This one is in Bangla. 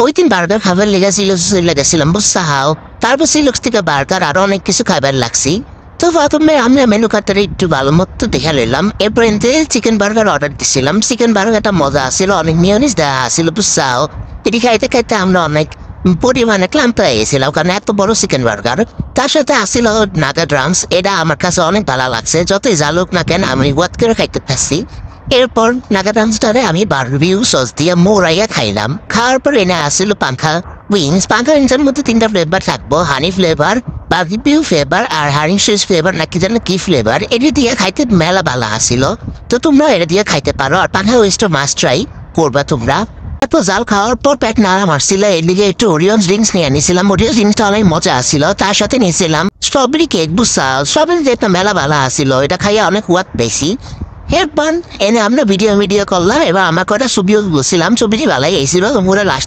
ওই দিন বার্গার খাবার লেগেছিলাম বুঝছাও। তারপর সিলক্স থেকে বার্গার আরো অনেক কিছু খাবার লাগছি। তো প্রথমে আমরা মেনু কার্ডটা একটু ভালো মতো দেখে নিলাম। এরপর চিকেন বার্গার অর্ডার দিছিলাম। চিকেন বার্গারটা মজা আসছিল, অনেক মিওনিজ দেওয়া আসছিল বুঝছাও। এটি খাইতে খাইতে আমরা অনেক পরিমাণে ক্লান্ত হয়ে গেছিলাম, কারণ এত বড় চিকেন বার্গার। তার সাথে আসছিল নাগা ড্রামস, এটা আমার কাছে অনেক ভালো লাগছে। যতই জালুক না কেন আমি ওয়াট করে খাইতে পারছি। এরপর নাগা ড্রামসটারে আমি বারবিকিউ সস দিয়ে মোড়াইয়া খাইলাম। খাওয়ার পর এনে আসছিল পাঙ্খা উইংস। পাঙ্খা উইংসের মধ্যে 3টা ফ্লেভার থাকবো, হানি ফ্লেভার, বারবিকিউ ফ্লেভার আর হানি সুইস ফ্লেভার নাকি যেন কি ফ্লেভার। এটা দিয়ে খাইতে মেলা ভালো আসছিল। তো তোমরা এটা দিয়ে খাইতে পারো। আর পাঙ্খা উইংসটা মাস্ট ট্রাই করবা তোমরা। এত জাল খাওয়ার পর পেট নাড়া মারছিল, এদিকে একটু ওরিয়ন ড্রিঙ্কস নিয়ে নিয়েছিলাম। ওরিয়ন ড্রিঙ্কসটা অনেক মজা আসছিল। তার সাথে নিয়েছিলাম স্ট্রবেরি কেক বুঝছা। স্ট্রবেরি কেকটা মেলা ভালো আসছিল, এটা খাইয়া অনেক ওয়াট বেশি। এরপর এনে আমরা ভিডিও করলাম। এবার আমার কটা ছবিও বলছিলাম, ছবিটি ভালোই এসেছিল। তোমরা লাস্ট